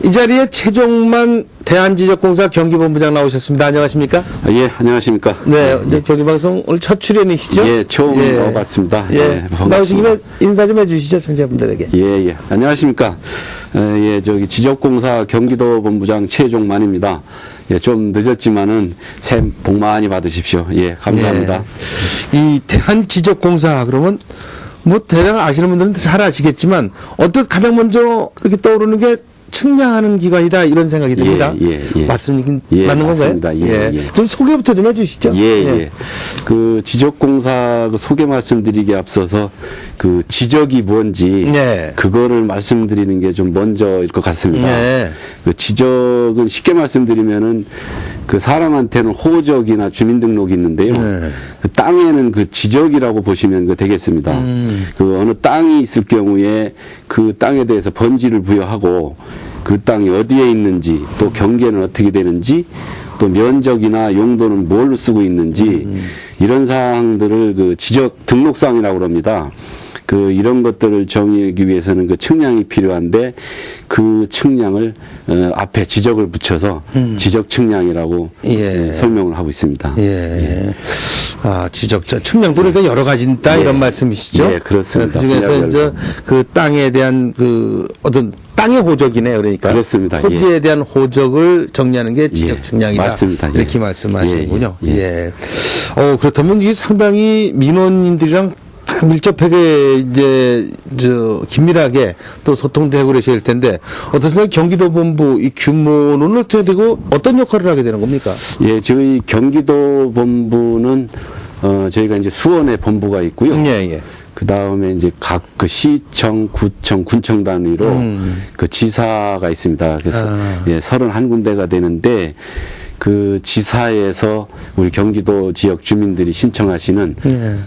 이 자리에 최종만 대한지적공사 경기본부장 나오셨습니다. 안녕하십니까? 예, 안녕하십니까? 네, 이제 경기방송 오늘 첫 출연이시죠? 예, 처음 나와봤습니다. 예, 나오신 김에 인사 좀 해주시죠, 청자분들에게. 예. 안녕하십니까? 예, 지적공사 경기도본부장 최종만입니다. 예, 좀 늦었지만은 새해 복 많이 받으십시오. 예, 감사합니다. 예. 이 대한지적공사 그러면 뭐 대략 아시는 분들은 잘 아시겠지만 가장 먼저 이렇게 떠오르는 게 측량하는 기관이다 이런 생각이 듭니다. 예. 맞습니까? 예, 맞는 맞습니다. 건가요? 예. 좀 소개부터 좀 해주시죠. 예. 그 지적공사 그 소개 말씀드리기에 앞서서 그 지적이 뭔지 그거를 말씀드리는 게 좀 먼저일 것 같습니다. 그 지적은 쉽게 말씀드리면은 그 사람한테는 호적이나 주민등록이 있는데요. 그 땅에는 그 지적이라고 보시면 되겠습니다. 그 어느 땅이 있을 경우에 그 땅에 대해서 번지를 부여하고 그 땅이 어디에 있는지 또 경계는 어떻게 되는지 또 면적이나 용도는 뭘로 쓰고 있는지 이런 사항들을 그 지적 등록상이라고 합니다. 그 이런 것들을 정의하기 위해서는 그 측량이 필요한데 그 측량을 앞에 지적을 붙여서 지적 측량이라고 설명을 하고 있습니다. 아, 측량도 그러니까 여러 가지 있다 이런 말씀이시죠? 예, 그렇습니다. 그 중에서 이제 그 땅에 대한 그 어떤 땅의 호적이네, 그러니까. 그렇습니다. 토지에 대한 호적을 정리하는 게 지적 측량이다. 맞습니다. 이렇게 말씀하시는군요. 그렇다면 이게 상당히 민원인들이랑 밀접하게 이제 긴밀하게 또 소통되고 그러셔야 할 텐데 어떻습니까? 경기도 본부 이 규모는 어떻게 되고 어떤 역할을 하게 되는 겁니까? 예, 저희 경기도 본부는 저희가 이제 수원에 본부가 있고요. 그 다음에 이제 각 그 시청, 구청, 군청 단위로 그 지사가 있습니다. 그래서 31군데가 되는데 그 지사에서 우리 경기도 지역 주민들이 신청하시는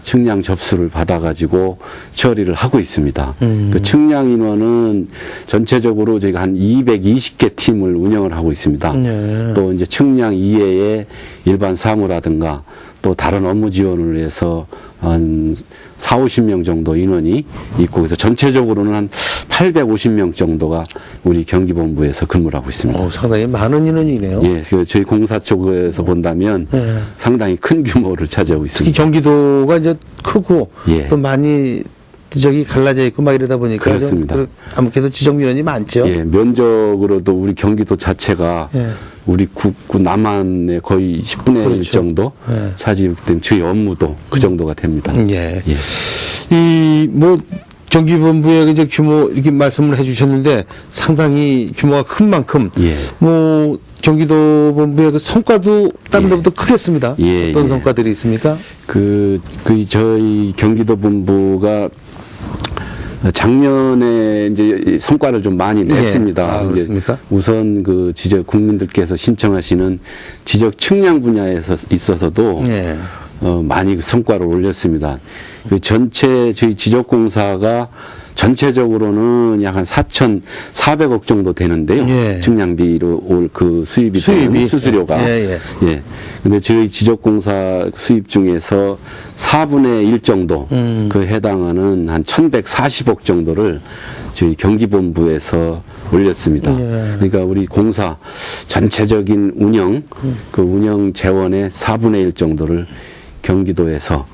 측량 접수를 받아가지고 처리를 하고 있습니다. 그 측량 인원은 전체적으로 저희가 한 220개 팀을 운영을 하고 있습니다. 또 이제 측량 이외에 일반 사무라든가 또 다른 업무 지원을 위해서 한 40~50명 정도 인원이 있고 그래서 전체적으로는 한 850명 정도가 우리 경기본부에서 근무를 하고 있습니다. 상당히 많은 인원이네요. 예, 저희 공사 쪽에서 본다면 상당히 큰 규모를 차지하고 있습니다. 특히 경기도가 이제 크고 또 많이 지적이 갈라져 있고 막 이러다 보니까 그렇습니다. 아무래도 지적 민원이 많죠. 예, 면적으로도 우리 경기도 자체가 우리 국구 남한의 거의 10분의 1 정도 차지하기 때문에 저희 업무도 그 정도가 됩니다. 이 경기본부의 이제 규모 이렇게 말씀을 해주셨는데 상당히 규모가 큰 만큼 경기도 본부의 그 성과도 다른 데보다 크겠습니다. 어떤 성과들이 있습니까? 저희 경기도 본부가 작년에 이제 성과를 좀 많이 냈습니다. 그렇습니까? 우선 그 국민들께서 신청하시는 지적 측량 분야에서 있어서도 많이 성과를 올렸습니다. 그 전체 저희 지적공사가 전체적으로는 약 한 4,400억 정도 되는데요. 측량비로 올 그 수입이 수수료가. 근데 저희 지적공사 수입 중에서 4분의 1 정도 그 해당하는 한 1,140억 정도를 저희 경기본부에서 올렸습니다. 그러니까 우리 공사 전체적인 그 운영 재원의 4분의 1 정도를 경기도에서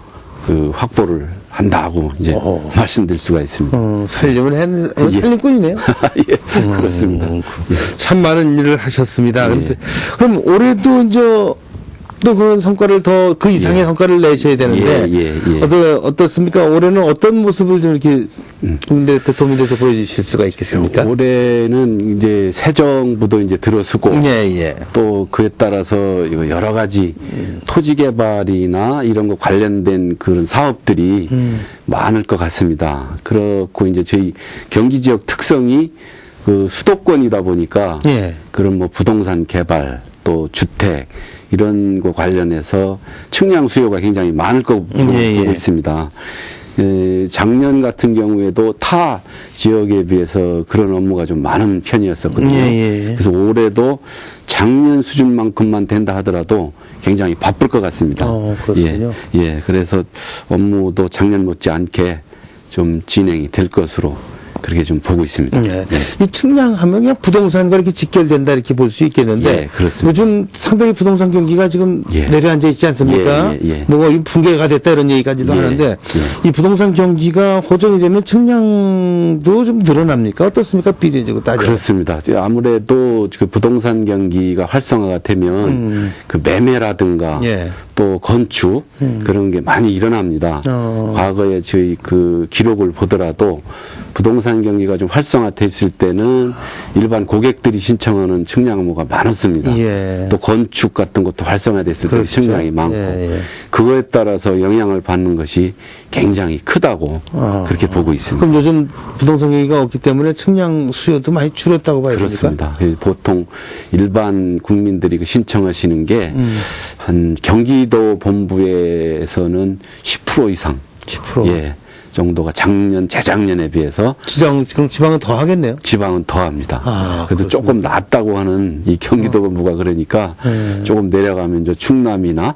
그 확보를 한다고 이제 말씀드릴 수가 있습니다. 살림꾼이네요. 그렇습니다. 참 많은 일을 하셨습니다. 그럼 올해도 이제 또 그런 성과를 더 그 이상의 성과를 내셔야 되는데 어떻습니까? 올해는 어떤 모습을 좀 이렇게 도민들께 보여주실 수가 있겠습니까? 올해는 이제 새 정부도 이제 들어서고 또 그에 따라서 여러 가지 토지 개발이나 이런 거 관련된 그런 사업들이 많을 것 같습니다. 그렇고 이제 저희 경기 지역 특성이 그 수도권이다 보니까 그런 부동산 개발 또 주택 이런 거 관련해서 측량 수요가 굉장히 많을 거로 보고 있습니다. 작년 같은 경우에도 타 지역에 비해서 그런 업무가 좀 많은 편이었었거든요. 그래서 올해도 작년 수준만큼만 된다 하더라도 굉장히 바쁠 것 같습니다. 그렇군요. 그래서 업무도 작년 못지않게 좀 진행이 될 것으로 그렇게 좀 보고 있습니다. 네. 이 측량하면 그냥 부동산과 이렇게 직결된다 이렇게 볼 수 있겠는데 예, 그렇습니다. 요즘 상당히 부동산 경기가 지금 내려앉아 있지 않습니까? 뭐 붕괴가 됐다 이런 얘기까지도 하는데 이 부동산 경기가 호전이 되면 측량도 좀 늘어납니까? 어떻습니까? 비례적으로 따져. 그렇습니다. 아무래도 그 부동산 경기가 활성화가 되면 그 매매라든가 또 건축 그런 게 많이 일어납니다. 과거에 저희 그 기록을 보더라도 부동산 경기가 좀 활성화됐을 때는 일반 고객들이 신청하는 측량 업무가 많았습니다. 또 건축 같은 것도 활성화됐을 때 측량이 많고 그거에 따라서 영향을 받는 것이 굉장히 크다고 그렇게 보고 있습니다. 그럼 요즘 부동산 경기가 없기 때문에 측량 수요도 많이 줄었다고 봐야 그렇습니다. 됩니까? 보통 일반 국민들이 그 신청하시는 게 한 경기도 본부에서는 10% 이상 10%? 정도가 재작년에 비해서 그럼 지방은 더 하겠네요. 지방은 더 합니다. 그래도 그렇습니까? 조금 낫다고 하는 이 경기도 본부가 그러니까 조금 내려가면 저 충남이나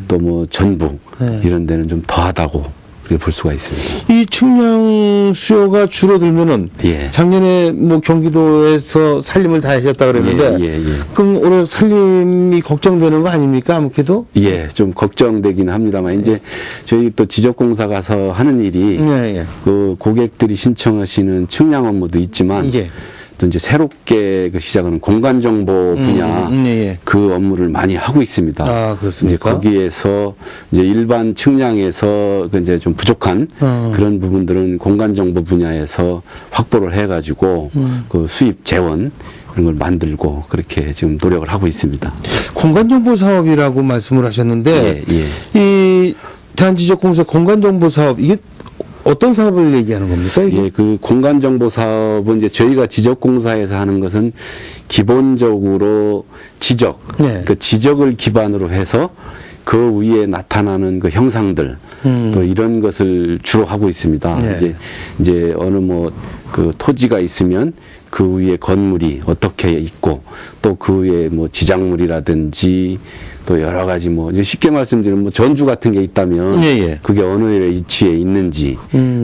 또 뭐 전북 이런 데는 좀 더 하다고 그렇게 볼 수가 있습니다. 이 측량 수요가 줄어들면은 작년에 뭐 경기도에서 살림을 다 하셨다 그랬는데 그럼 올해 살림이 걱정되는 거 아닙니까? 아무래도? 좀 걱정되긴 합니다만 이제 저희 또 지적공사 가서 하는 일이 그 고객들이 신청하시는 측량 업무도 있지만 또 이제 새롭게 그 시작하는 공간정보 분야 그 업무를 많이 하고 있습니다. 그렇습니까? 이제 거기에서 이제 일반 측량에서 그 이제 좀 부족한 그런 부분들은 공간정보 분야에서 확보를 해가지고 그 수입 재원 그런 걸 만들고 그렇게 지금 노력을 하고 있습니다. 공간정보 사업이라고 말씀을 하셨는데 이 대한지적공사 공간정보 사업 이게 어떤 사업을 얘기하는 겁니까? 이게? 그 공간정보 사업은 이제 저희가 지적공사에서 하는 것은 기본적으로 지적, 그 지적을 기반으로 해서 그 위에 나타나는 그 형상들 또 이런 것을 주로 하고 있습니다. 이제 어느 뭐 그 토지가 있으면 그 위에 건물이 어떻게 있고 또 그 위에 뭐 지작물이라든지 또 여러 가지 뭐 이제 쉽게 말씀드리면 뭐 전주 같은 게 있다면 그게 어느 위치에 있는지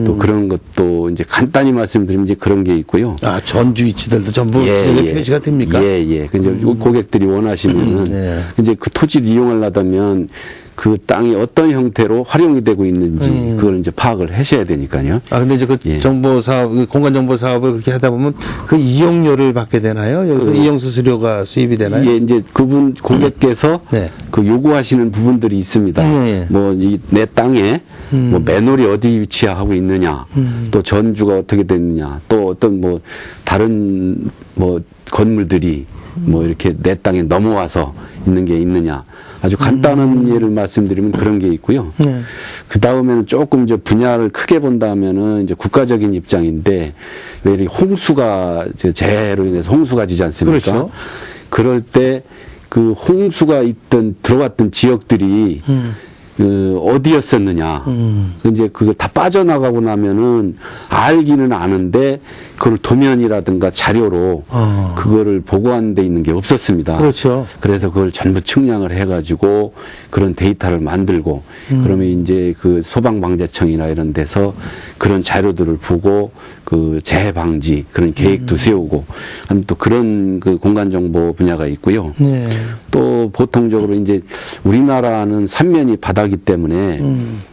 또 그런 것도 이제 간단히 말씀드리면 이제 그런 게 있고요. 전주 위치들도 전부 표시가 됩니까? 근데 고객들이 원하시면은 이제 그 토지를 이용하려면 그 땅이 어떤 형태로 활용이 되고 있는지 그걸 이제 파악을 하셔야 되니까요. 근데 이제 그 정보 사업, 공간 정보 사업을 그렇게 하다 보면 그 이용료를 받게 되나요? 여기서 이용 수수료가 수입이 되나요? 이제 그분 고객께서 그 요구하시는 부분들이 있습니다. 뭐 이 내 땅에 뭐 맨홀이 어디 위치하고 있느냐, 또 전주가 어떻게 됐느냐, 또 어떤 뭐 다른 뭐 건물들이 뭐 이렇게 내 땅에 넘어와서 있는 게 있느냐. 아주 간단한 예를 말씀드리면 그런 게 있고요. 그 다음에는 조금 이제 분야를 크게 본다면은 이제 국가적인 입장인데 왜 이렇게 홍수가 재해로 인해서 홍수가 지지 않습니까? 그렇죠. 그럴 때 그 홍수가 들어왔던 지역들이 그 어디였었느냐. 이제 그거 다 빠져나가고 나면은 알기는 아는데 그걸 도면이라든가 자료로 그거를 보고한 데 있는 게 없었습니다. 그렇죠. 그래서 그걸 전부 측량을 해가지고 그런 데이터를 만들고 그러면 이제 그 소방방재청이나 이런 데서 그런 자료들을 보고 그 재해 방지 그런 계획도 세우고 하는 또 그런 그 공간정보 분야가 있고요. 또 보통적으로 이제 우리나라는 삼면이 바다기 때문에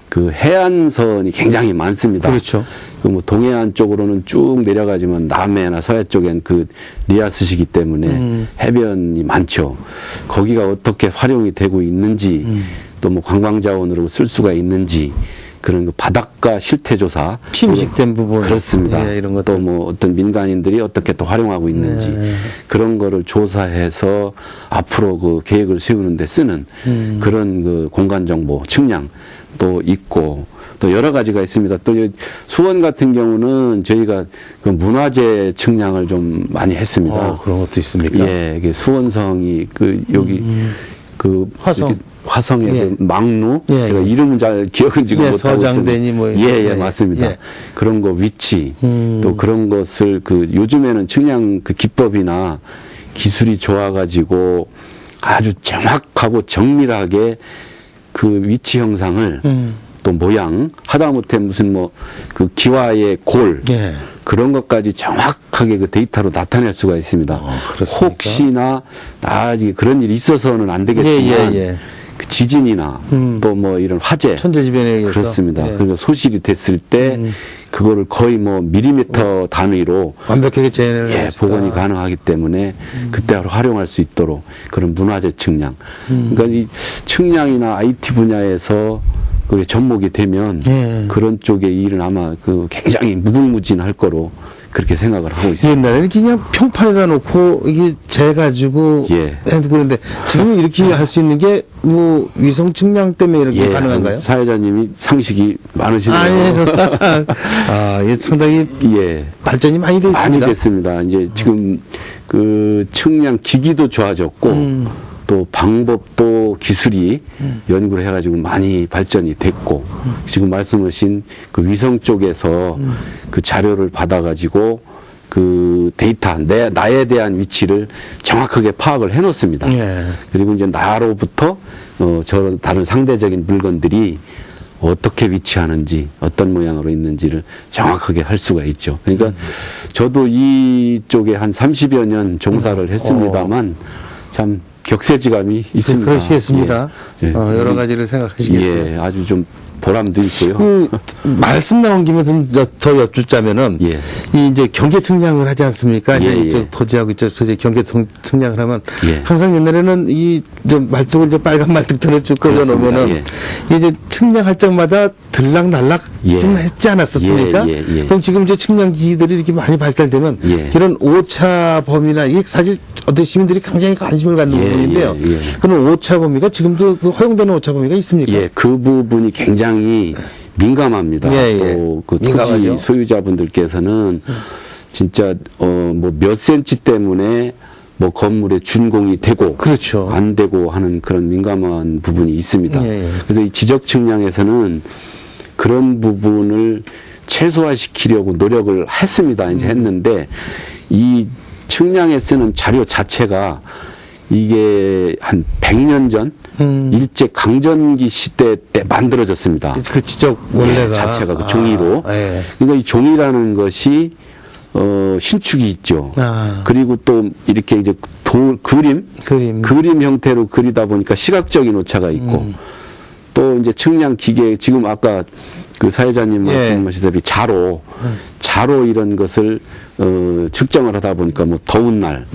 그 해안선이 굉장히 많습니다. 그렇죠. 그 뭐 동해안 쪽으로는 쭉 내려가지만 남해나 서해 쪽엔 그 리아스시기 때문에 해변이 많죠. 거기가 어떻게 활용이 되고 있는지 또 뭐 관광자원으로 쓸 수가 있는지 그런 그 바닷가 실태 조사 침식된 부분 그렇습니다. 이런 것도 또 뭐 어떤 민간인들이 어떻게 또 활용하고 있는지 그런 거를 조사해서 앞으로 그 계획을 세우는데 쓰는 그런 그 공간 정보 측량 또 있고 또 여러 가지가 있습니다. 또 수원 같은 경우는 저희가 그 문화재 측량을 좀 많이 했습니다. 그런 것도 있습니까? 이게 수원성이 그 여기 그 화성의 그 망루 제가 이름은 잘 기억은 지금 못하고 서장대니 뭐 맞습니다. 그런 거 위치 또 그런 것을 그 요즘에는 측량 그 기법이나 기술이 좋아가지고 아주 정확하고 정밀하게 그 위치 형상을 또 모양 하다못해 무슨 뭐 그 기와의 골 그런 것까지 정확하게 그 데이터로 나타낼 수가 있습니다. 그렇습니까? 혹시나 나중에 그런 일이 있어서는 안 되겠지만 그 지진이나 또 뭐 이런 화재, 천재지변에 의해서 그렇습니다. 그리고 소실이 됐을 때 그거를 거의 뭐 밀리미터 단위로 완벽하게 재현을 예, 복원이 가능하기 때문에 그때 활용할 수 있도록 그런 문화재 측량. 그러니까 이 측량이나 IT 분야에서 그게 접목이 되면 그런 쪽의 일은 아마 그 굉장히 무궁무진할 거로 그렇게 생각을 하고 있습니다. 옛날에는 그냥 평판에다 놓고 이게 재가지고 그런데 지금은 이렇게 할 수 있는 게 뭐 위성 측량 때문에 이렇게 가능한가요? 사회자님이 상식이 많으시네요. 이게 상당히 발전이 많이 되어 있습니다. 많이 됐습니다. 이제 지금 그 측량 기기도 좋아졌고 또 방법도 기술이 연구를 해가지고 많이 발전이 됐고 지금 말씀하신 그 위성 쪽에서 그 자료를 받아가지고 그 데이터 나에 대한 위치를 정확하게 파악을 해놓습니다. 그리고 이제 나로부터 저 다른 상대적인 물건들이 어떻게 위치하는지 어떤 모양으로 있는지를 정확하게 할 수가 있죠. 그러니까 저도 이쪽에 한 30여 년 종사를 했습니다만 참 격세지감이 있습니다. 그러시겠습니다. 여러 가지를 생각하시겠어요. 아주 좀 보람도 있고요. 그 말씀 나온 김에 좀 더 여쭙자면은 이 이제 경계 측량을 하지 않습니까? 이제 이쪽 토지하고 이쪽 토지 경계 측량을 하면 항상 옛날에는 이 좀 말뚝을 이제 빨간 말뚝들을 쭉 끌어 놓으면은 이제 측량할 적마다 들락날락 좀 했지 않았었습니까? 그럼 지금 이제 측량 기기들이 이렇게 많이 발달되면 이런 오차 범위나 이게 사실 어떤 시민들이 굉장히 관심을 갖는 부분인데요. 그런 오차 범위가 지금도 그 허용되는 오차 범위가 있습니까? 그 부분이 굉장히 민감합니다. 또 그 토지 소유자분들께서는 진짜 뭐 몇 센치 때문에 뭐 건물에 준공이 되고 안 되고 하는 그런 민감한 부분이 있습니다. 그래서 이 지적 측량에서는 그런 부분을 최소화시키려고 노력을 했습니다. 이제 했는데 이 측량에 쓰는 자료 자체가 이게 한 100년 전 일제 강점기 시대 때 만들어졌습니다. 그 지적 원래가 자체가 그 종이로. 그러니까 이 종이라는 것이 신축이 있죠. 그리고 또 이렇게 이제 그림 형태로 그리다 보니까 시각적인 오차가 있고 또 이제 측량 기계 지금 아까 그 사회자님 말씀하시다시피 자로 이런 것을 측정을 하다 보니까 뭐 더운 날,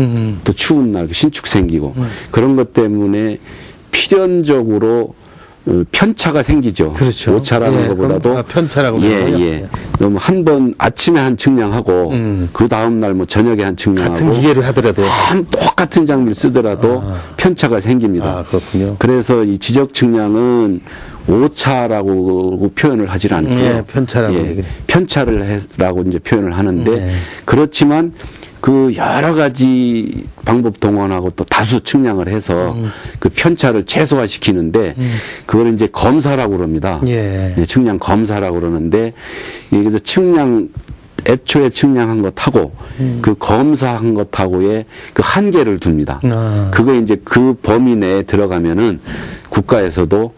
또 추운 날 신축 생기고 그런 것 때문에 필연적으로 편차가 생기죠. 오차라는 것보다도 편차라고 너무 한 번 아침에 한 측량하고 그 다음 날 뭐 저녁에 한 측량하고 같은 기계를 하더라도 똑같은 장비를 쓰더라도 편차가 생깁니다. 그렇군요. 그래서 이 지적 측량은 오차라고 표현을 하질 않고요. 편차라고 이제 표현을 하는데 그렇지만 그 여러 가지 방법 동원하고 또 다수 측량을 해서 그 편차를 최소화시키는데 그걸 이제 검사라고 그럽니다. 측량 검사라고 그러는데 그래서 애초에 측량한 것하고 그 검사한 것하고의 그 한계를 둡니다. 그거 이제 그 범위 내에 들어가면은 국가에서도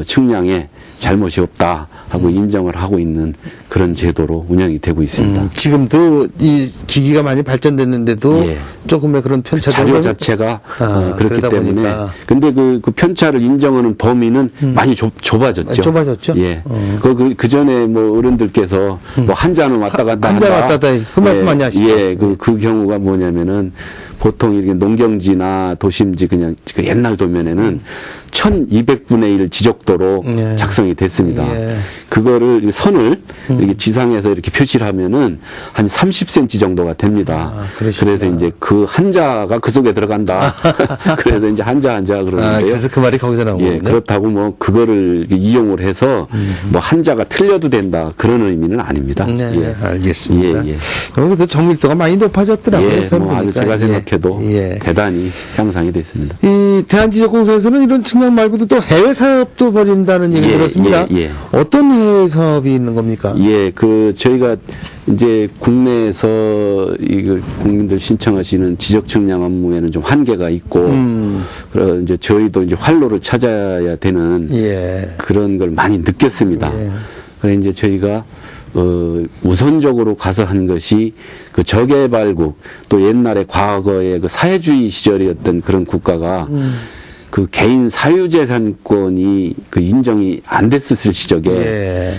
측량에 잘못이 없다 하고 인정을 하고 있는 그런 제도로 운영이 되고 있습니다. 지금도 이 기기가 많이 발전됐는데도 조금의 그런 편차 자료 자체가 그렇기 때문에 보니까. 근데 그 편차를 인정하는 범위는 많이 좁아졌죠. 그 전에 뭐 어른들께서 뭐 한 잔은 왔다 갔다 한잔 왔다 갔다 그 말씀 많이 하시죠. 그 경우가 뭐냐면은 보통 이렇게 농경지나 도심지 그냥 그 옛날 도면에는 1200분의 1 지적도로 작성이 됐습니다. 그거를 선을 이렇게 지상에서 이렇게 표시를 하면은 한 30cm 정도가 됩니다. 그래서 이제 그 한자가 그 속에 들어간다. 그래서 이제 한자 그러는데요. 그래서 그 말이 거기서 나온 거군요. 그렇다고 뭐 그거를 이용을 해서 뭐 한자가 틀려도 된다 그런 의미는 아닙니다. 알겠습니다. 그래도 정밀도가 많이 높아졌더라고요. 뭐 아주 제가 생각해도 대단히 향상이 됐습니다. 이 대한지적공사에서는 이런 측량 말고도 또 해외 사업도 벌인다는 얘기 들었습니다. 어떤 해외 사업이 있는 겁니까? 저희가 이제 국내에서 이거 국민들 신청하시는 지적 측량 업무에는 좀 한계가 있고, 그래서 이제 저희도 이제 활로를 찾아야 되는 그런 걸 많이 느꼈습니다. 그래서 이제 저희가 우선적으로 가서 한 것이 그 저개발국 또 옛날에 과거의 그 사회주의 시절이었던 그런 국가가 그 개인 사유재산권이 그 인정이 안 됐었을 시절에 예.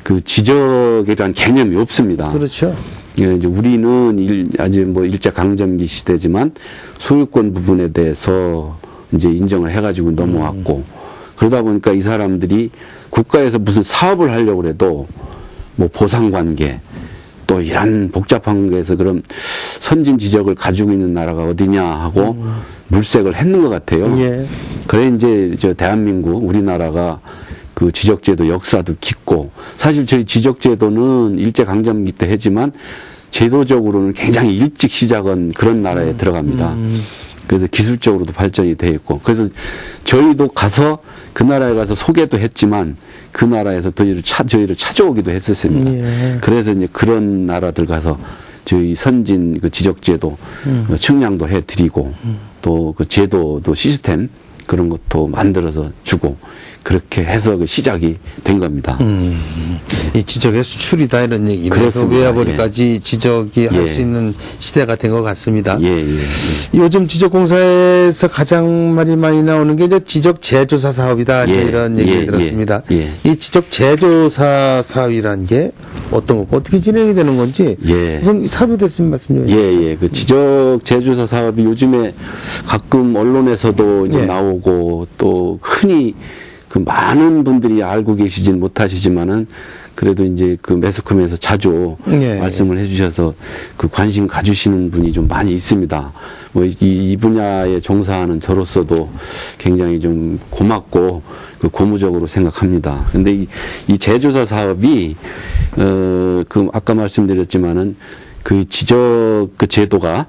그 지적에 대한 개념이 없습니다. 그렇죠. 예, 이제 우리는 아직 뭐 일제 강점기 시대지만 소유권 부분에 대해서 이제 인정을 해가지고 넘어왔고 그러다 보니까 이 사람들이 국가에서 무슨 사업을 하려고 해도 뭐 보상관계 또 이런 복잡한 거에서 그럼 선진 지적을 가지고 있는 나라가 어디냐 하고 물색을 했는 것 같아요. 예. 그래 이제 저 대한민국 우리나라가 그 지적제도 역사도 깊고 사실 저희 지적제도는 일제 강점기 때 했지만 제도적으로는 굉장히 일찍 시작한 그런 나라에 들어갑니다. 그래서 기술적으로도 발전이 돼 있고 그래서 저희도 가서 그 나라에 가서 소개도 했지만 그 나라에서 저희를 찾아오기도 했었습니다. 예. 그래서 이제 그런 나라들 가서 저희 선진 그 지적제도 측량도 해드리고 또 그 제도도 시스템 그런 것도 만들어서 주고 그렇게 해서 그 시작이 된 겁니다. 이 지적의 수출이다 이런 얘기네. 그렇습니다. 외화벌이까지 지적이 할 예. 수 있는 시대가 된 것 같습니다. 예, 예, 예. 요즘 지적공사에서 가장 말이 많이 나오는 게 이제 지적 재조사 사업이다 예, 이런 얘기를 예, 들었습니다. 예, 이 지적 재조사 사업이라는 게 어떤 거고 어떻게 진행이 되는 건지 예. 우선 이 사업에 대해서 말씀 좀 해주시죠. 예, 예. 그 지적 재조사 사업이 요즘에 가끔 언론에서도 이제 예. 나오고 또 흔히 그 많은 분들이 알고 계시진 못하시지만은 그래도 이제 그 매스컴에서 자주 예. 말씀을 해주셔서 그 관심 가주시는 분이 좀 많이 있습니다. 뭐 이 분야에 종사하는 저로서도 굉장히 좀 고맙고 그 고무적으로 생각합니다. 근데 이 재조사 사업이 그 아까 말씀드렸지만은 그 지적 그 제도가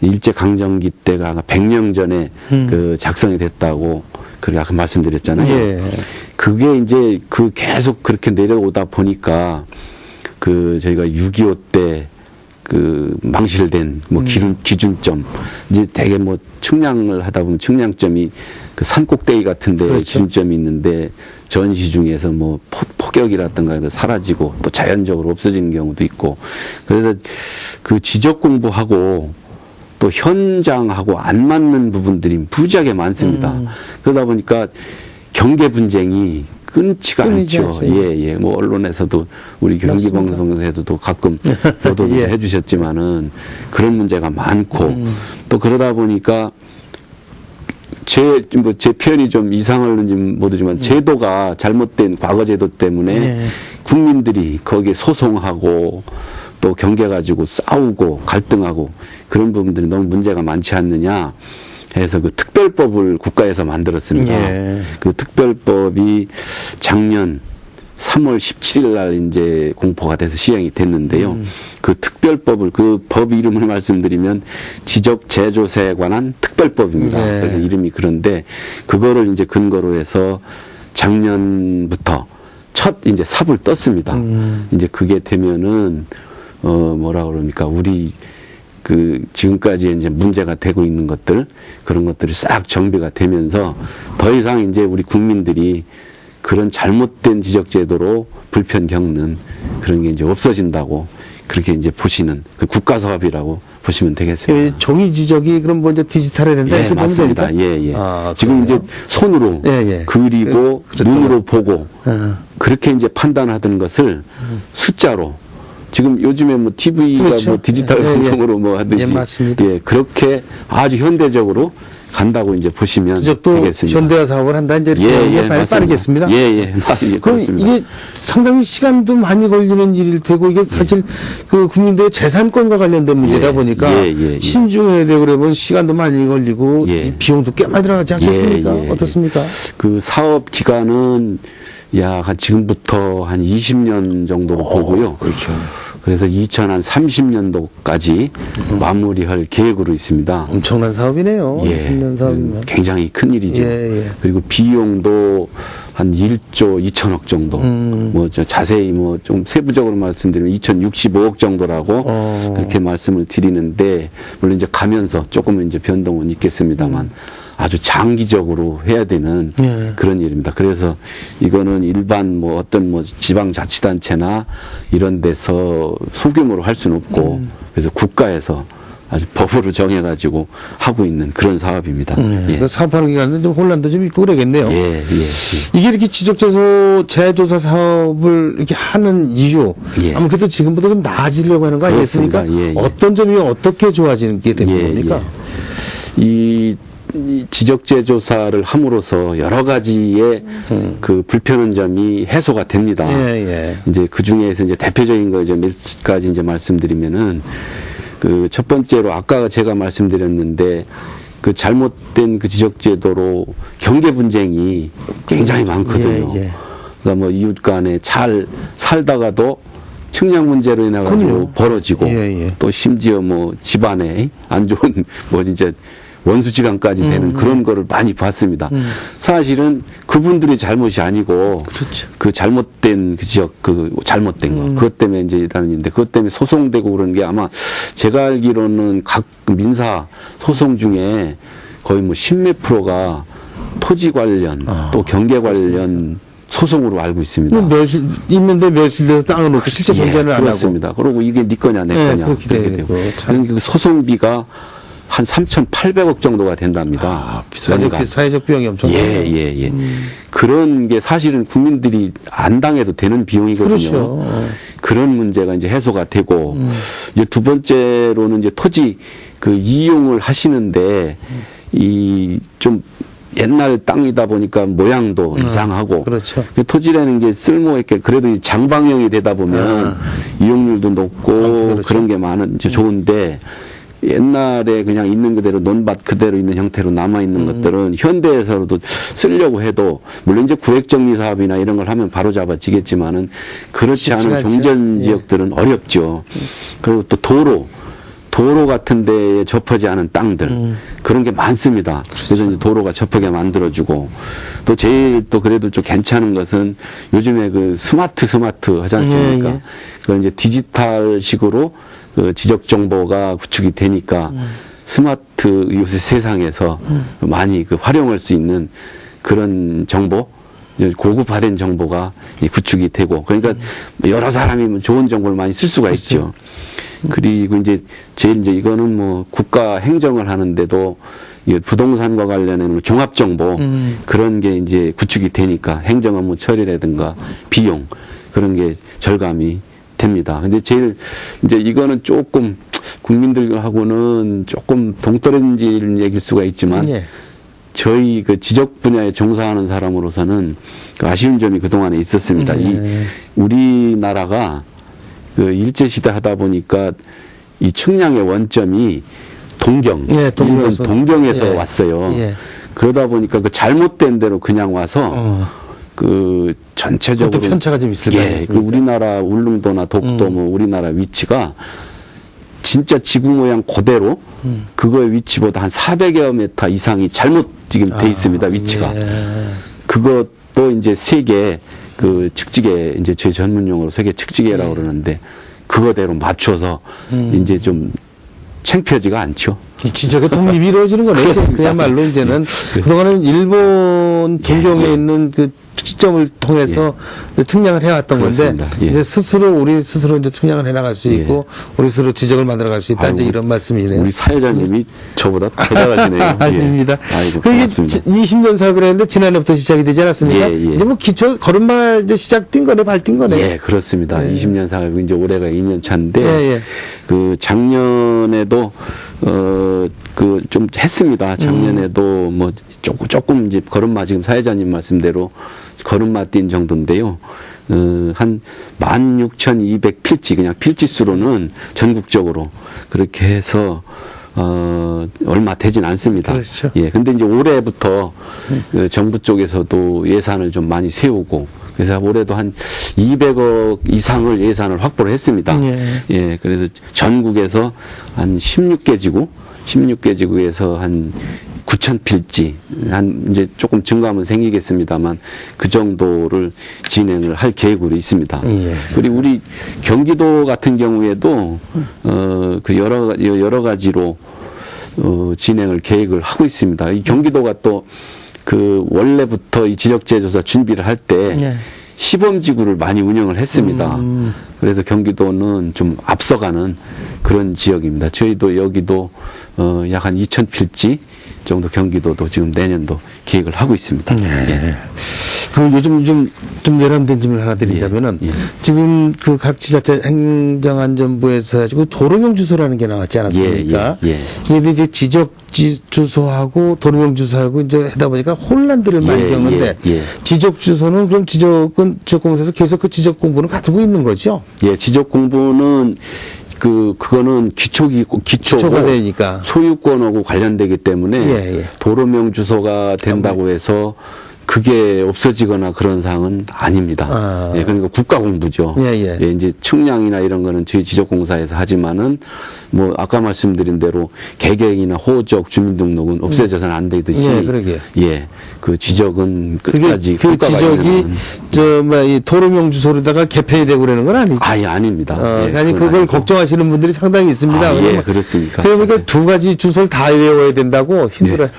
일제 강점기 때가 100년 전에 그 작성이 됐다고 그렇게 아까 말씀드렸잖아요. 예. 그게 이제 그 계속 그렇게 내려오다 보니까 그 저희가 6.25 때 그 망실된 뭐 기준점 이제 되게 뭐 측량을 하다 보면 측량점이 그 산 꼭대기 같은 데 그렇죠. 기준점이 있는데 전시 중에서 뭐 폭격이라든가 사라지고 또 자연적으로 없어지는 경우도 있고 그래서 그 지적 공부하고 또 현장하고 안 맞는 부분들이 무지하게 많습니다. 그러다 보니까 경계 분쟁이 끊지가 끊이지 않죠. 않죠. 예, 예. 뭐 언론에서도 우리 경기방송에서도 가끔 보도도 예. 해주셨지만은 그런 문제가 많고 또 그러다 보니까 제 표현이 좀 이상할는지 모르지만 제도가 잘못된 과거 제도 때문에 예. 국민들이 거기에 소송하고 또 경계 가지고 싸우고 갈등하고 그런 부분들이 너무 문제가 많지 않느냐 해서 그 특별법을 국가에서 만들었습니다. 예. 그 특별법이 작년 3월 17일 날 이제 공포가 돼서 시행이 됐는데요. 그 특별법을 그 법 이름을 말씀드리면 지적 재조사에 관한 특별법입니다. 예. 그래서 이름이 그런데 그거를 이제 근거로 해서 작년부터 첫 이제 삽을 떴습니다. 이제 그게 되면은 뭐라 그럽니까? 우리 그 지금까지 이제 문제가 되고 있는 것들 그런 것들이 싹 정비가 되면서 더 이상 이제 우리 국민들이 그런 잘못된 지적 제도로 불편 겪는 그런 게 이제 없어진다고 그렇게 이제 보시는 그 국가 사업이라고 보시면 되겠습니다. 예, 종이 지적이 그럼 먼저 디지털화 된다 예, 이렇게 보면 맞습니다. 됩니까? 예, 예. 아, 지금 그러네요. 이제 손으로 예, 예. 그리고 그렇죠. 눈으로 보고 아. 그렇게 이제 판단하던 것을 숫자로 지금 요즘에 뭐 TV가 그렇죠. 뭐 디지털 예, 예. 방송으로 뭐 하듯이 예, 맞습니다. 예, 그렇게 아주 현대적으로 간다고 이제 보시면 지적도 되겠습니다. 현대화 사업을 한다 이제 이렇게 예, 빨리 맞습니다. 빠르겠습니다. 예, 예. 예, 그럼 그렇습니다. 이게 상당히 시간도 많이 걸리는 일일 테고 이게 사실 그 국민들의 재산권과 관련된 문제다 예, 보니까 예, 예, 예. 신중해야 되고 그러면 시간도 많이 걸리고 예. 이 비용도 꽤 많이 들어가지 않겠습니까? 예, 예, 어떻습니까? 그 사업 기간은 약 지금부터 한 20년 정도로 보고요. 그렇죠. 그래서 2030년도까지 마무리할 계획으로 있습니다. 엄청난 사업이네요. 20년 사업이면. 굉장히 큰 일이죠. 예, 예. 그리고 비용도 한 1조 2천억 정도. 뭐 저 자세히 뭐 좀 세부적으로 말씀드리면 2,065억 정도라고 그렇게 말씀을 드리는데 물론 이제 가면서 조금은 이제 변동은 있겠습니다만 아주 장기적으로 해야 되는 예. 그런 일입니다. 그래서 이거는 일반 뭐 어떤 뭐 지방자치단체나 이런 데서 소규모로 할 수는 없고 그래서 국가에서 아주 법으로 정해가지고 하고 있는 그런 사업입니다. 예. 그 사업하는 기간은 좀 혼란도 좀 있고 그러겠네요. 예. 이게 이렇게 지적재소 재조사 사업을 이렇게 하는 이유, 예. 아무래도 지금보다 좀 나아지려고 하는 거 아니겠습니까? 그렇습니다. 예. 어떤 점이 어떻게 좋아지는 게 되는 겁니까? 이 지적재 조사를 함으로써 여러 가지의 그 불편한 점이 해소가 됩니다. 이제 그 중에서 이제 대표적인 거 이제 몇 가지 이제 말씀드리면은 그 첫 번째로 아까 제가 말씀드렸는데 그 잘못된 그 지적제도로 경계 분쟁이 굉장히 많거든요. 그러니까 뭐 이웃 간에 잘 살다가도 측량 문제로 인해 가지고 벌어지고 또 심지어 뭐 집안에 안 좋은 뭐 진짜 원수지간까지 되는 그런 거를 많이 봤습니다. 사실은 그분들의 잘못이 아니고 그렇죠. 그 잘못된 그 지역 그 잘못된 거 그것 때문에 이제 일하는 일인데 그것 때문에 소송되고 그러는 게 아마 제가 알기로는 각 민사 소송 중에 거의 뭐 10몇 프로가 토지 관련 또 경계 관련 소송으로 알고 있습니다. 있는데 멸실돼서 땅을 놓고 실제 존재는 안 하고. 그렇습니다. 그리고 이게 네 거냐 내 거냐 그렇게 되고. 그러니까 그 소송비가 한 3,800억 정도가 된답니다. 비싸죠. 사회적 비용이 엄청나요. 예. 그런 게 사실은 국민들이 안 당해도 되는 비용이거든요. 그렇죠. 그런 문제가 이제 해소가 되고 이제 두 번째로는 이제 토지 그 이용을 하시는데 이 좀 옛날 땅이다 보니까 모양도 이상하고 그렇죠. 토지라는 게 쓸모 있게 그래도 이 장방형이 되다 보면 이용률도 높고 그렇죠. 그런 게 많은 이제 좋은데 옛날에 그냥 있는 그대로 논밭 그대로 있는 형태로 남아 있는 것들은 현대에서도 쓰려고 해도 물론 이제 구획정리 사업이나 이런 걸 하면 바로 잡아지겠지만은 그렇지 않은 종전 지역들은 어렵죠. 그리고 또 도로 같은 데에 접하지 않은 땅들 그런 게 많습니다. 그래서 이제 도로가 접하게 만들어주고 또 제일 또 그래도 좀 괜찮은 것은 요즘에 그 스마트 하지 않습니까? 그걸 이제 디지털식으로 그 지적 정보가 구축이 되니까 스마트 요새 세상에서 많이 그 활용할 수 있는 그런 정보, 고급화된 정보가 구축이 되고 그러니까 여러 사람이 좋은 정보를 많이 쓸 수가 있죠. 그리고 이제 제일 이제 이거는 뭐 국가 행정을 하는데도 이 부동산과 관련된 종합 정보 그런 게 이제 구축이 되니까 행정 업무 처리라든가 비용 그런 게 절감이 됩니다. 근데 제일 이제 이거는 조금 국민들하고는 조금 동떨어진 얘기일 수가 있지만 저희 그 지적 분야에 종사하는 사람으로서는 그 아쉬운 점이 그동안에 있었습니다. 이 우리나라가 그 일제시대 하다 보니까 이 측량의 원점이 일본 동경에서 왔어요. 그러다 보니까 그 잘못된 대로 그냥 와서 그 전체적으로 편차가 좀 있을 거예요. 그 우리나라 울릉도나 독도 뭐 우리나라 위치가 진짜 지구 모양 그대로 그거의 위치보다 한 400여 미터 이상이 잘못 지금 돼 있습니다. 위치가. 그것도 이제 세계 그 측지계 이제 제 전문 용어로 세계 측지계라고 그러는데 그거대로 맞춰서 이제 좀 창피하지가 않죠. 지적의 독립이 이루어지는 거네요. 그야말로 이제는 그동안은 일본 동경에 있는 그 시점을 통해서 측량을 해왔던 건데 이제 우리 스스로 이제 측량을 해나갈 수 있고 우리 스스로 지적을 만들어갈 수 있다. 이제 이런 말씀이네요. 우리 사회자님이 저보다 더 잘하시네요. 아닙니다. 아이고, 그게 20년 사업을 했는데 지난해부터 시작이 되지 않았습니까? 이제 뭐 기초 걸음마 이제 시작된 거네, 발뛴 거네. 예, 그렇습니다. 20년 사업 이제 올해가 2년 차인데 그 작년에도 그 좀 했습니다. 작년에도 뭐 조금 이제 걸음마 지금 사회자님 말씀대로 걸음마 뛴 정도인데요. 한 16,200필지 그냥 필지수로는 전국적으로 그렇게 해서 얼마 되진 않습니다. 그렇죠. 예. 근데 이제 올해부터 그 정부 쪽에서도 예산을 좀 많이 세우고 그래서 올해도 한 200억 이상을 예산을 확보를 했습니다. 예. 그래서 전국에서 한 16개 지구에서 한 9,000필지, 한 이제 조금 증가하면 생기겠습니다만 그 정도를 진행을 할 계획으로 있습니다. 그리고 우리 경기도 같은 경우에도 그 여러 가지로 진행을 계획을 하고 있습니다. 이 경기도가 또 그 원래부터 이 지적재조사 준비를 할 때 예. 시범지구를 많이 운영을 했습니다. 그래서 경기도는 좀 앞서가는 그런 지역입니다. 저희도 여기도 약 한 2,000필지 정도 경기도도 지금 내년도 계획을 하고 있습니다. 예. 그 요즘 좀 예람된 질문 하나 드리자면은 예. 지금 그 각 지자체 행정안전부에서 해가지고 도로명 주소라는 게 나왔지 않았습니까? 예. 이게 이제 지적 주소하고 도로명 주소하고 이제 하다 보니까 혼란들을 많이 겪는데 예. 지적 주소는 그럼 지적은 지적공사에서 계속 그 지적 공부는 가지고 있는 거죠? 예, 지적 공부는 그거는 기초가 되니까 소유권하고 관련되기 때문에 도로명 주소가 된다고 해서 그게 없어지거나 그런 사항은 아닙니다. 예, 그러니까 국가 공부죠. 예, 이제 측량이나 이런 거는 저희 지적공사에서 하지만은 뭐 아까 말씀드린 대로 개개인이나 호적 주민등록은 없애져서는 안 되듯이 예, 그 지적은 끝까지 그 지적이 이 도로명 주소로다가 개폐이 되고 그러는 건 아니죠? 아예 아닙니다. 예, 아니 그걸 아니고. 걱정하시는 분들이 상당히 있습니다. 예, 그렇습니까? 그러니까 두 가지 주소를 다 외워야 된다고 힘들어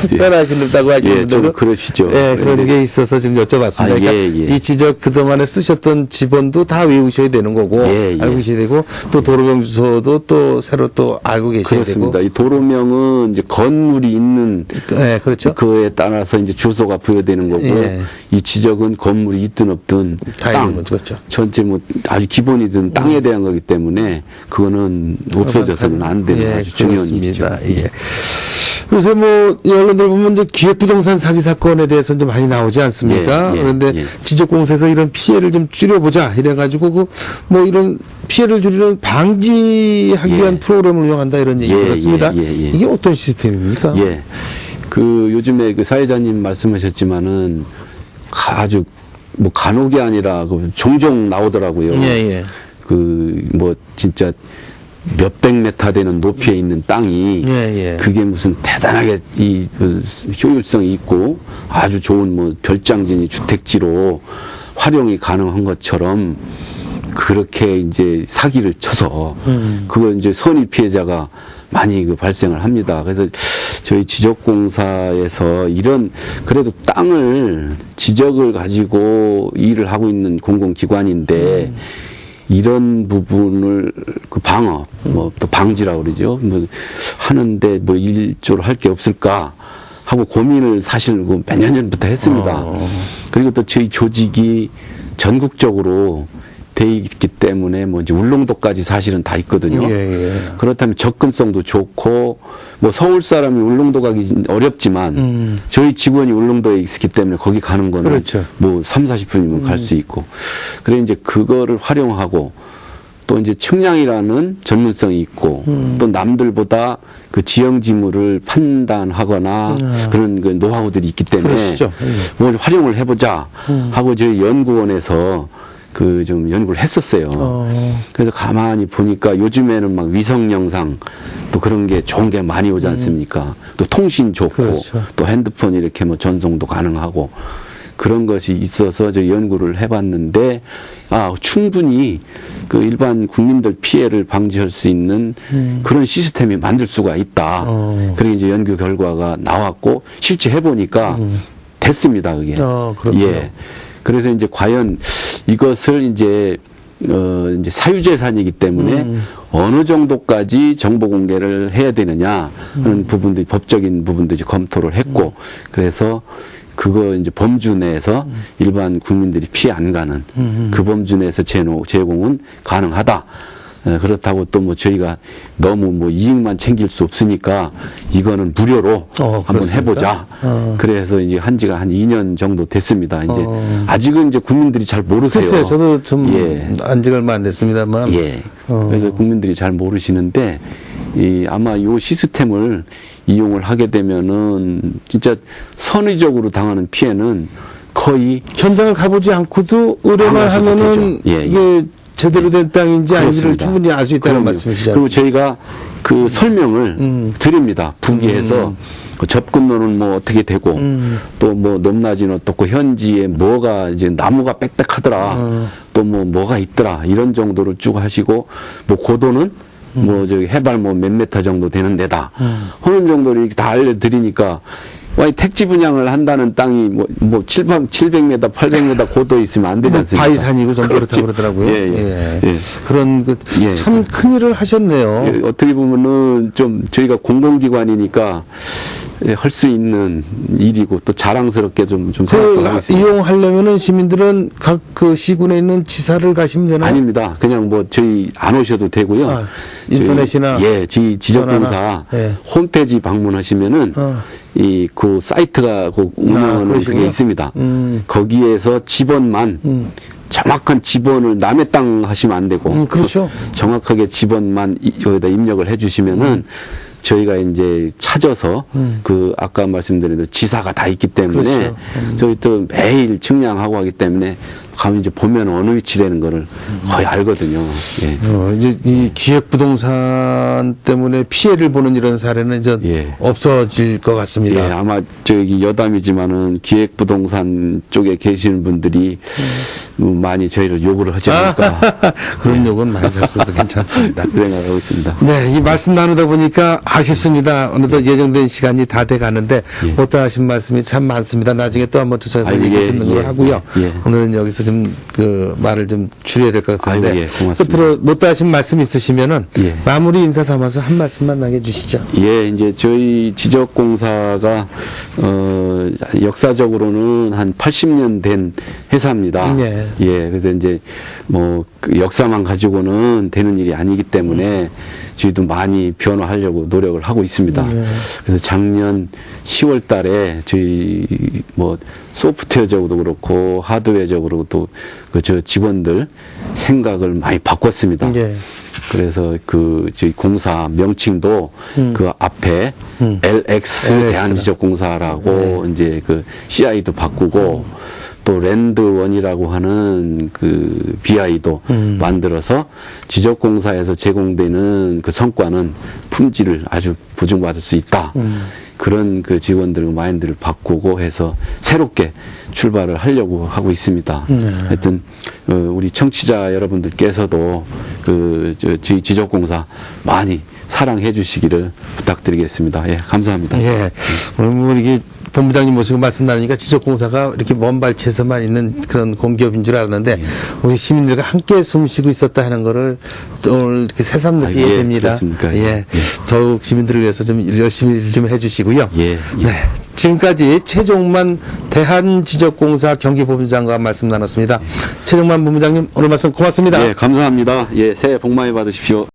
불편하신다고 하시는 분들도 좀 그러시죠. 예, 그런 게 있어서 지금 여쭤봤습니다. 그러니까 이 지적 그동안에 쓰셨던 지번도 다 외우셔야 되는 거고 알고 계셔야 되고 또 도로명 주소도 또 새로 또 알고 계셔야 그렇습니다. 되고. 이 도로명은 이제 건물이 있는 그렇죠. 그에 따라서 이제 주소가 부여되는 거고 이 지적은 건물이 있든 없든 땅, 그렇죠. 전체 뭐 아주 기본이든 땅에 대한 거기 때문에 그거는 없어져서는 안 되는 아주 중요한 일이죠. 예. 요새 뭐 언론들 보면 이제 기획부동산 사기 사건에 대해서 좀 많이 나오지 않습니까? 그런데 지적공사에서 이런 피해를 좀 줄여보자 이래가지고 뭐 이런 피해를 줄이는 방지하기 위한 프로그램을 운영한다 이런 얘기 들었습니다. 이게 어떤 시스템입니까? 예. 그 요즘에 그 사회자님 말씀하셨지만은 아주 뭐 간혹이 아니라 그 종종 나오더라고요. 그 뭐 진짜 몇백 메타 되는 높이에 있는 땅이 그게 무슨 대단하게 이 효율성이 있고 아주 좋은 뭐 별장지니 주택지로 활용이 가능한 것처럼 그렇게 이제 사기를 쳐서 그거 이제 선의 피해자가 많이 그 발생을 합니다. 그래서 저희 지적공사에서 이런 그래도 땅을 지적을 가지고 일을 하고 있는 공공기관인데 이런 부분을 그 방어, 뭐 또 방지라고 그러죠. 뭐 하는데 뭐 일조를 할 게 없을까 하고 고민을 사실 몇 년 전부터 했습니다. 그리고 또 저희 조직이 전국적으로 돼 있기 때문에 뭐 이제 울릉도까지 사실은 다 있거든요. 그렇다면 접근성도 좋고 뭐 서울 사람이 울릉도 가기 어렵지만 저희 직원이 울릉도에 있기 때문에 거기 가는 거는 뭐 3, 40분이면 갈 수 있고 그래 이제 그거를 활용하고 또 이제 측량이라는 전문성이 있고 또 남들보다 그 지형 지물을 판단하거나 그런 그 노하우들이 있기 때문에 뭘 활용을 해보자 하고 저희 연구원에서 그 좀 연구를 했었어요. 그래서 가만히 보니까 요즘에는 막 위성 영상 또 그런 게 좋은 게 많이 오지 않습니까? 또 통신 좋고 또 핸드폰 이렇게 뭐 전송도 가능하고 그런 것이 있어서 저 연구를 해봤는데 충분히 그 일반 국민들 피해를 방지할 수 있는 그런 시스템이 만들 수가 있다. 그렇게 이제 연구 결과가 나왔고 실제 해보니까 됐습니다. 그게. 예. 그래서 이제 과연 이것을 이제 사유재산이기 때문에 어느 정도까지 정보 공개를 해야 되느냐 하는 부분들이 법적인 부분도 이제 검토를 했고 그래서 그거 이제 범주 내에서 일반 국민들이 피해 안 가는 그 범주 내에서 제공은 가능하다. 그렇다고 또 뭐 저희가 너무 뭐 이익만 챙길 수 없으니까 이거는 무료로 한번 해보자. 그래서 이제 한 지가 한 2년 정도 됐습니다. 이제 아직은 이제 국민들이 잘 모르세요. 글쎄요, 저도 좀 안 지가 얼마 안 됐습니다만. 그래서 국민들이 잘 모르시는데 아마 요 시스템을 이용을 하게 되면은 진짜 선의적으로 당하는 피해는 거의 현장을 가보지 않고도 의뢰만 하면은 이게 제대로 된 땅인지 아닌지를 충분히 알 수 있다는 말씀이시죠. 그리고 저희가 그 설명을 드립니다. 부기해서 접근로는 뭐 어떻게 되고 또 뭐 높낮이는 어떻고 현지에 뭐가 이제 나무가 빽빽하더라 또 뭐가 있더라 이런 정도를 쭉 하시고 뭐 고도는 뭐 저기 해발 뭐 몇 메타 정도 되는 데다 하는 정도를 이렇게 다 알려드리니까 와, 이 택지 분양을 한다는 땅이 뭐 700m, 800m 고도에 있으면 안 되지 않습니까? 바위산이고 좀 그렇다고 그러더라고요. 예. 그런 참 큰일을 하셨네요. 예, 어떻게 보면은 좀 저희가 공공기관이니까 할 수 있는 일이고 또 자랑스럽게 좀 생각하고 있습니다. 이용하려면은 시민들은 각 그 시군에 있는 지사를 가시면 되나요? 아닙니다. 그냥 뭐 저희 안 오셔도 되고요. 인터넷이나 지적공사 홈페이지 방문하시면은 그 사이트가 그 운영하는 그게 있습니다. 거기에서 지번만 정확한 지번을 남의 땅 하시면 안 되고 그렇죠. 정확하게 지번만 여기다 입력을 해주시면은 저희가 이제 찾아서 그 아까 말씀드린 대로 지사가 다 있기 때문에 그렇죠. 저희 또 매일 측량하고 하기 때문에 가면 이제 보면 어느 위치라는 거를 거의 알거든요. 예. 이제 이 기획부동산 때문에 피해를 보는 이런 사례는 이제 없어질 것 같습니다. 예, 아마 저기 여담이지만은 기획부동산 쪽에 계시는 분들이 많이 저희를 욕을 하지 않을까. 그런 욕은 많이 잡숴도 괜찮습니다. 생각하고 있습니다. 네, 이 말씀 나누다 보니까 아쉽습니다. 어느덧 예정된 시간이 다 돼 가는데 못다 하신 말씀이 참 많습니다. 나중에 또 한번 초청해서 얘기 듣는 걸 하고요. 오늘은 여기서 좀 그 말을 좀 줄여야 될 것 같은데 끝으로 못다 하신 말씀 있으시면은 마무리 인사 삼아서 한 말씀만 남겨주시죠. 예, 이제 저희 지적공사가 역사적으로는 한 80년 된 회사입니다. 예, 그래서 이제 뭐 그 역사만 가지고는 되는 일이 아니기 때문에 저희도 많이 변화하려고 노력을 하고 있습니다. 그래서 작년 10월 달에 저희 뭐 소프트웨어적으로도 그렇고 하드웨어적으로도 그 저 직원들 생각을 많이 바꿨습니다. 그래서 그 저희 공사 명칭도 그 앞에 LX 대한지적공사라고 이제 그 CI도 바꾸고 또 랜드원이라고 하는 그 BI도 만들어서 지적공사에서 제공되는 그 성과는 품질을 아주 보증받을 수 있다. 그런 그 직원들 마인드를 바꾸고 해서 새롭게 출발을 하려고 하고 있습니다. 하여튼 우리 청취자 여러분들께서도 저희 지적공사 많이 사랑해 주시기를 부탁드리겠습니다. 예, 감사합니다. 예, 오늘 이게 본부장님 모시고 말씀 나누니까 지적공사가 이렇게 먼 발치에서만 있는 그런 공기업인 줄 알았는데 우리 시민들과 함께 숨쉬고 있었다 하는 거를 오늘 이렇게 새삼 느끼게 됩니다. 더욱 시민들을 위해서 좀 열심히 일 좀 해주시고요. 네, 지금까지 최종만 대한지적공사 경기본부장과 말씀 나눴습니다. 최종만 본부장님 오늘 말씀 고맙습니다. 예, 감사합니다. 예, 새해 복 많이 받으십시오.